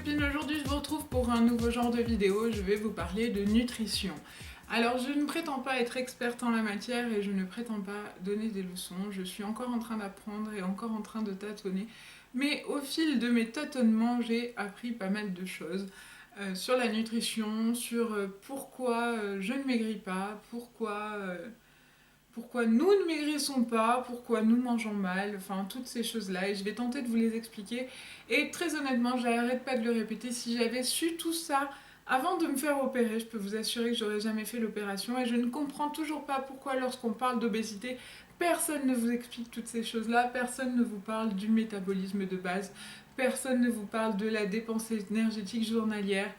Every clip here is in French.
copines, aujourd'hui je vous retrouve pour un nouveau genre de vidéo, je vais vous parler de nutrition. Alors je ne prétends pas être experte en la matière et je ne prétends pas donner des leçons, je suis encore en train d'apprendre et encore en train de tâtonner, mais au fil de mes tâtonnements j'ai appris pas mal de choses sur la nutrition, sur pourquoi je ne maigris pas, pourquoi nous ne maigrissons pas, pourquoi nous mangeons mal, enfin toutes ces choses-là, et je vais tenter de vous les expliquer. Et très honnêtement, j'arrête pas de le répéter, si j'avais su tout ça avant de me faire opérer, je peux vous assurer que j'aurais jamais fait l'opération, et je ne comprends toujours pas pourquoi lorsqu'on parle d'obésité, personne ne vous explique toutes ces choses-là, personne ne vous parle du métabolisme de base, personne ne vous parle de la dépense énergétique journalière.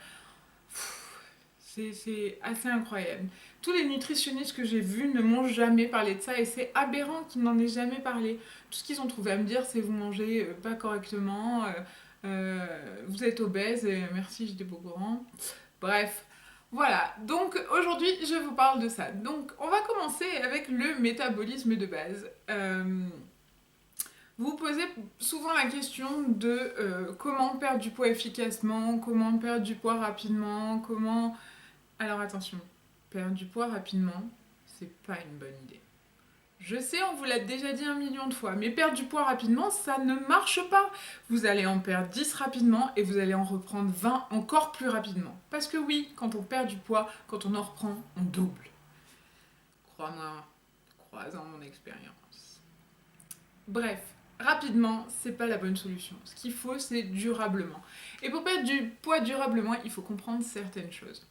C'est assez incroyable. Tous les nutritionnistes que j'ai vus ne m'ont jamais parlé de ça et c'est aberrant qu'ils n'en aient jamais parlé. Tout ce qu'ils ont trouvé à me dire, c'est vous mangez pas correctement, vous êtes obèse, et merci, j'étais pas au courant. Bref, voilà. Donc aujourd'hui, je vous parle de ça. Donc on va commencer avec le métabolisme de base. Vous vous posez souvent la question de comment perdre du poids efficacement, comment perdre du poids rapidement, comment... Alors attention, perdre du poids rapidement, c'est pas une bonne idée. Je sais, on vous l'a déjà dit 1 million de fois, mais perdre du poids rapidement, ça ne marche pas. Vous allez en perdre 10 rapidement et vous allez en reprendre 20 encore plus rapidement. Parce que oui, quand on perd du poids, quand on en reprend, on double. Crois-moi, croisant mon expérience. Bref, rapidement, c'est pas la bonne solution. Ce qu'il faut, c'est durablement. Et pour perdre du poids durablement, il faut comprendre certaines choses.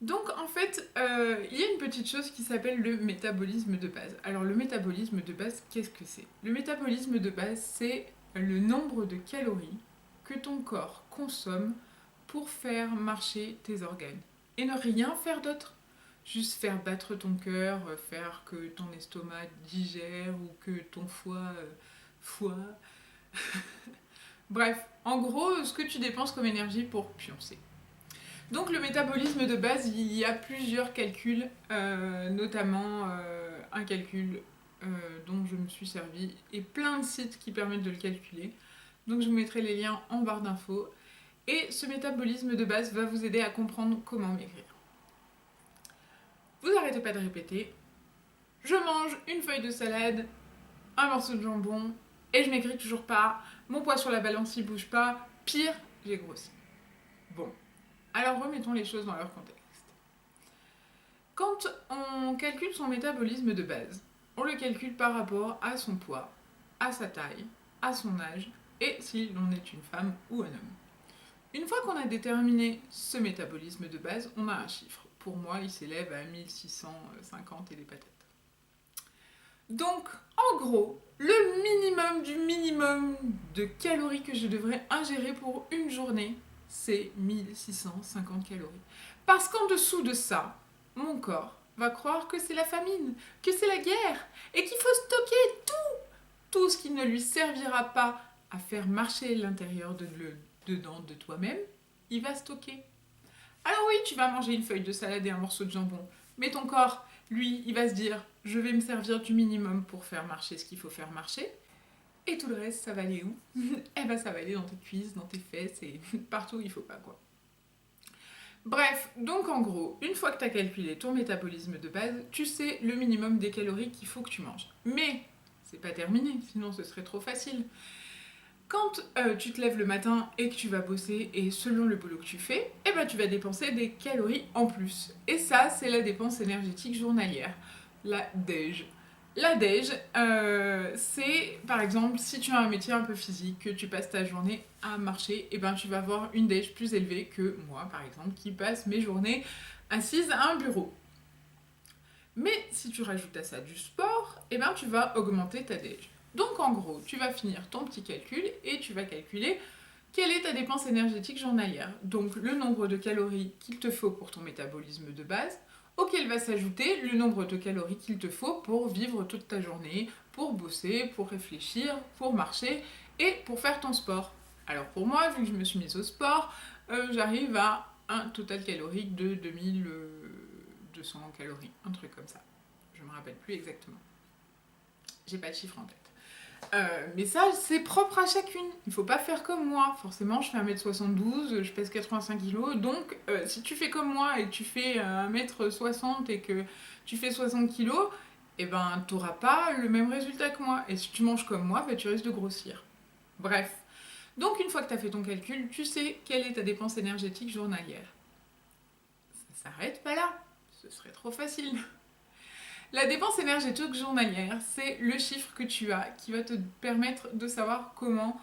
Donc en fait, il y a une petite chose qui s'appelle le métabolisme de base. Alors le métabolisme de base, qu'est-ce que c'est? Le métabolisme de base, c'est le nombre de calories que ton corps consomme pour faire marcher tes organes. Et ne rien faire d'autre. Juste faire battre ton cœur, faire que ton estomac digère ou que ton foie. Bref, en gros, ce que tu dépenses comme énergie pour pioncer. Donc le métabolisme de base, il y a plusieurs calculs, notamment un calcul dont je me suis servi et plein de sites qui permettent de le calculer. Donc je vous mettrai les liens en barre d'infos. Et ce métabolisme de base va vous aider à comprendre comment maigrir. Vous n'arrêtez pas de répéter, je mange une feuille de salade, un morceau de jambon et je maigris toujours pas, mon poids sur la balance il bouge pas, pire, j'ai grossi. Bon. Alors remettons les choses dans leur contexte. Quand on calcule son métabolisme de base, on le calcule par rapport à son poids, à sa taille, à son âge et si l'on est une femme ou un homme. Une fois qu'on a déterminé ce métabolisme de base, on a un chiffre. Pour moi, il s'élève à 1650 et des patates. Donc, en gros, le minimum du minimum de calories que je devrais ingérer pour une journée, c'est 1650 calories. Parce qu'en dessous de ça, mon corps va croire que c'est la famine, que c'est la guerre, et qu'il faut stocker tout ce qui ne lui servira pas à faire marcher l'intérieur dedans de toi-même, il va stocker. Alors oui, tu vas manger une feuille de salade et un morceau de jambon, mais ton corps, lui, il va se dire, je vais me servir du minimum pour faire marcher ce qu'il faut faire marcher, et tout le reste, ça va aller où? Eh ben ça va aller dans tes cuisses, dans tes fesses, et partout où il faut pas, quoi. Bref, donc en gros, une fois que tu as calculé ton métabolisme de base, tu sais le minimum des calories qu'il faut que tu manges. Mais c'est pas terminé, sinon ce serait trop facile. Quand tu te lèves le matin et que tu vas bosser, et selon le boulot que tu fais, eh ben, tu vas dépenser des calories en plus. Et ça, c'est la dépense énergétique journalière, la DEJ. La DEJ, c'est par exemple si tu as un métier un peu physique, que tu passes ta journée à marcher, et ben tu vas avoir une DEJ plus élevée que moi par exemple qui passe mes journées assise à un bureau. Mais si tu rajoutes à ça du sport, et ben tu vas augmenter ta DEJ. Donc en gros, tu vas finir ton petit calcul et tu vas calculer quelle est ta dépense énergétique journalière. Donc le nombre de calories qu'il te faut pour ton métabolisme de base, auquel va s'ajouter le nombre de calories qu'il te faut pour vivre toute ta journée, pour bosser, pour réfléchir, pour marcher et pour faire ton sport. Alors pour moi, vu que je me suis mise au sport, j'arrive à un total calorique de 2200 calories, un truc comme ça. Je ne me rappelle plus exactement. J'ai pas de chiffre en tête. Mais ça, c'est propre à chacune. Il faut pas faire comme moi. Forcément, je fais 1m72, je pèse 85 kg. Donc, si tu fais comme moi et que tu fais 1m60 et que tu fais 60 kg, eh ben, t'auras pas le même résultat que moi. Et si tu manges comme moi, bah, tu risques de grossir. Bref. Donc, une fois que tu as fait ton calcul, tu sais quelle est ta dépense énergétique journalière. Ça s'arrête pas là. Ce serait trop facile. La dépense énergétique journalière, c'est le chiffre que tu as qui va te permettre de savoir comment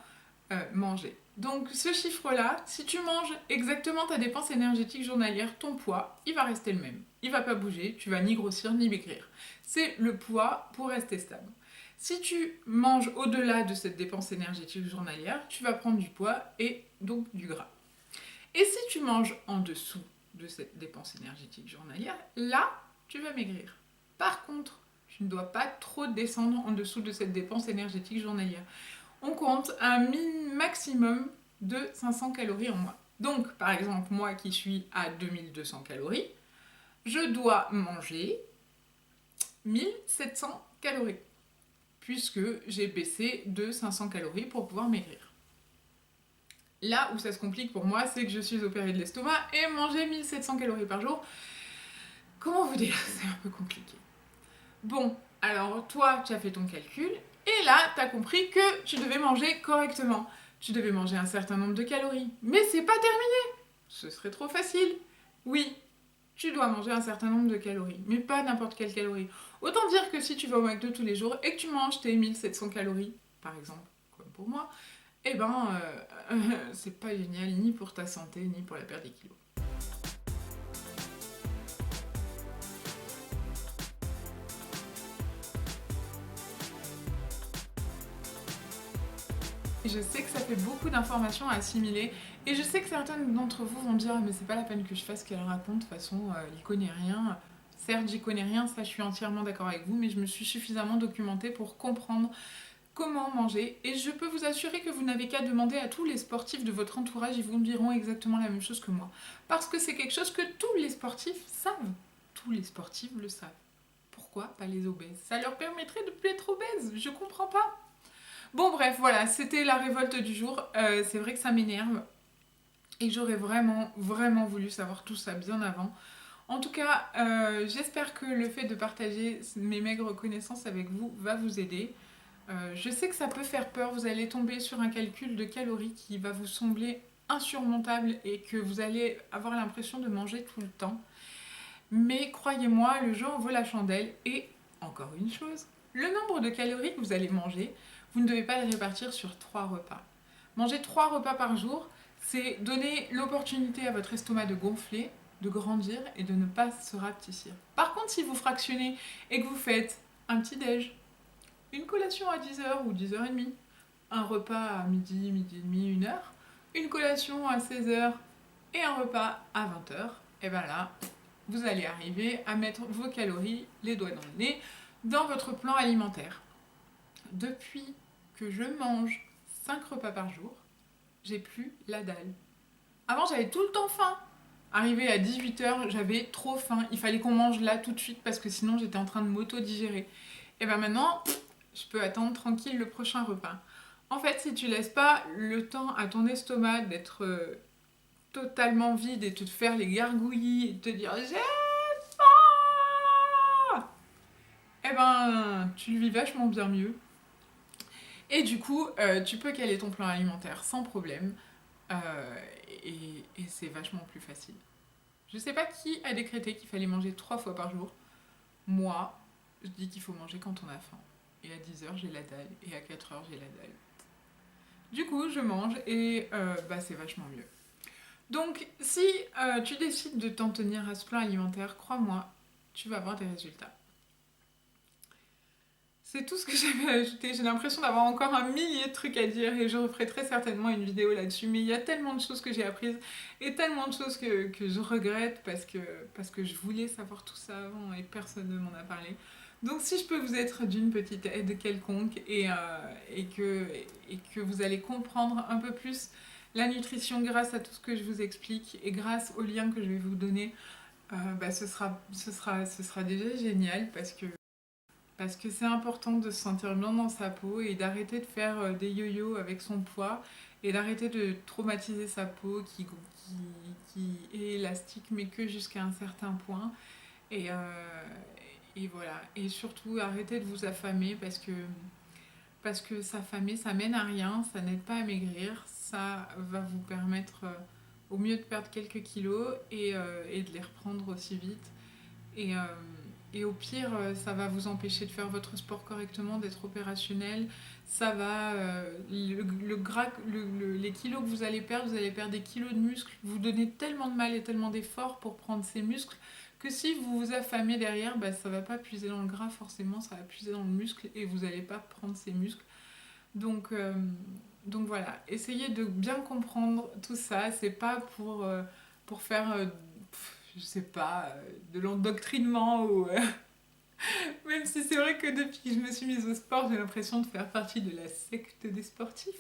manger. Donc ce chiffre-là, si tu manges exactement ta dépense énergétique journalière, ton poids, il va rester le même. Il va pas bouger, tu vas ni grossir ni maigrir. C'est le poids pour rester stable. Si tu manges au-delà de cette dépense énergétique journalière, tu vas prendre du poids et donc du gras. Et si tu manges en dessous de cette dépense énergétique journalière, là, tu vas maigrir. Par contre, tu ne dois pas trop descendre en dessous de cette dépense énergétique journalière. On compte un maximum de 500 calories en moins. Donc, par exemple, moi qui suis à 2200 calories, je dois manger 1700 calories, puisque j'ai baissé de 500 calories pour pouvoir maigrir. Là où ça se complique pour moi, c'est que je suis opérée de l'estomac et manger 1700 calories par jour, comment vous dire, c'est un peu compliqué. Bon, alors toi, tu as fait ton calcul, et là, tu as compris que tu devais manger correctement. Tu devais manger un certain nombre de calories. Mais c'est pas terminé. Ce serait trop facile. Oui, tu dois manger un certain nombre de calories, mais pas n'importe quelle calorie. Autant dire que si tu vas au McDo tous les jours et que tu manges tes 1700 calories, par exemple, comme pour moi, eh ben, c'est pas génial ni pour ta santé, ni pour la perte des kilos. Je sais que ça fait beaucoup d'informations à assimiler et je sais que certaines d'entre vous vont dire mais c'est pas la peine que je fasse ce qu'elle raconte, de toute façon il connaît rien. Certes j'y connais rien, ça je suis entièrement d'accord avec vous, mais je me suis suffisamment documentée pour comprendre comment manger et je peux vous assurer que vous n'avez qu'à demander à tous les sportifs de votre entourage, ils vous diront exactement la même chose que moi. Parce que c'est quelque chose que tous les sportifs savent. Tous les sportifs le savent. Pourquoi pas les obèses? Ça leur permettrait de ne plus être obèses, je comprends pas. Bon bref, voilà, c'était la révolte du jour. C'est vrai que ça m'énerve et que j'aurais vraiment, vraiment voulu savoir tout ça bien avant. En tout cas, j'espère que le fait de partager mes maigres connaissances avec vous va vous aider. Je sais que ça peut faire peur, vous allez tomber sur un calcul de calories qui va vous sembler insurmontable et que vous allez avoir l'impression de manger tout le temps. Mais croyez-moi, le jeu en vaut la chandelle et, encore une chose, le nombre de calories que vous allez manger, vous ne devez pas les répartir sur 3 repas. Manger 3 repas par jour, c'est donner l'opportunité à votre estomac de gonfler, de grandir et de ne pas se rapetissir. Par contre, si vous fractionnez et que vous faites un petit déj, une collation à 10h ou 10h30, un repas à midi, midi et demi, 1h, une collation à 16h et un repas à 20h, et bien là, vous allez arriver à mettre vos calories, les doigts dans le nez, dans votre plan alimentaire. Depuis que je mange 5 repas par jour, j'ai plus la dalle. Avant, j'avais tout le temps faim. Arrivé à 18h, j'avais trop faim. Il fallait qu'on mange là tout de suite parce que sinon j'étais en train de m'auto-digérer. Et ben maintenant, je peux attendre tranquille le prochain repas. En fait, si tu laisses pas le temps à ton estomac d'être totalement vide et de te faire les gargouillis et de te dire j'ai faim, eh ben tu le vis vachement bien mieux. Et du coup, tu peux caler ton plan alimentaire sans problème et c'est vachement plus facile. Je sais pas qui a décrété qu'il fallait manger 3 fois par jour. Moi, je dis qu'il faut manger quand on a faim. Et à 10h, j'ai la dalle. Et à 4h, j'ai la dalle. Du coup, je mange et c'est vachement mieux. Donc, si tu décides de t'en tenir à ce plan alimentaire, crois-moi, tu vas avoir des résultats. C'est tout ce que j'avais à ajouter. J'ai l'impression d'avoir encore un millier de trucs à dire et je referai très certainement une vidéo là-dessus. Mais il y a tellement de choses que j'ai apprises et tellement de choses que je regrette parce que je voulais savoir tout ça avant et personne ne m'en a parlé. Donc si je peux vous être d'une petite aide quelconque et que vous allez comprendre un peu plus la nutrition grâce à tout ce que je vous explique et grâce aux liens que je vais vous donner, ce sera déjà génial parce que Parce que c'est important de se sentir bien dans sa peau et d'arrêter de faire des yo-yo avec son poids et d'arrêter de traumatiser sa peau qui est élastique mais que jusqu'à un certain point. Et, et voilà. Et surtout, arrêtez de vous affamer parce que s'affamer, ça mène à rien, ça n'aide pas à maigrir, ça va vous permettre au mieux de perdre quelques kilos et de les reprendre aussi vite. Et, euh, et au pire, ça va vous empêcher de faire votre sport correctement, d'être opérationnel. Ça va, le gras, les kilos que vous allez perdre des kilos de muscles. Vous donnez tellement de mal et tellement d'efforts pour prendre ces muscles que si vous vous affamez derrière, bah, ça va pas puiser dans le gras forcément, ça va puiser dans le muscle et vous n'allez pas prendre ces muscles. Donc, euh, donc voilà, essayez de bien comprendre tout ça. C'est pas pour faire, je sais pas, de l'endoctrinement ou même si c'est vrai que depuis que je me suis mise au sport, j'ai l'impression de faire partie de la secte des sportifs.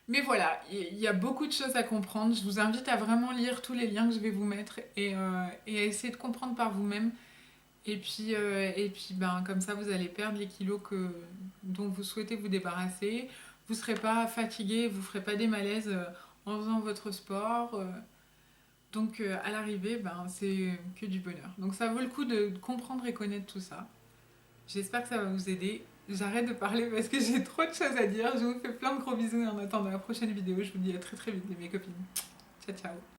Mais voilà, il y a beaucoup de choses à comprendre. Je vous invite à vraiment lire tous les liens que je vais vous mettre et à essayer de comprendre par vous-même. Et puis ben, comme ça, vous allez perdre les kilos dont vous souhaitez vous débarrasser. Vous ne serez pas fatigué, vous ne ferez pas des malaises en faisant votre sport. Donc à l'arrivée, ben, c'est que du bonheur. Donc ça vaut le coup de comprendre et connaître tout ça. J'espère que ça va vous aider. J'arrête de parler parce que j'ai trop de choses à dire. Je vous fais plein de gros bisous et en attendant la prochaine vidéo, je vous dis à très très vite mes copines. Ciao ciao.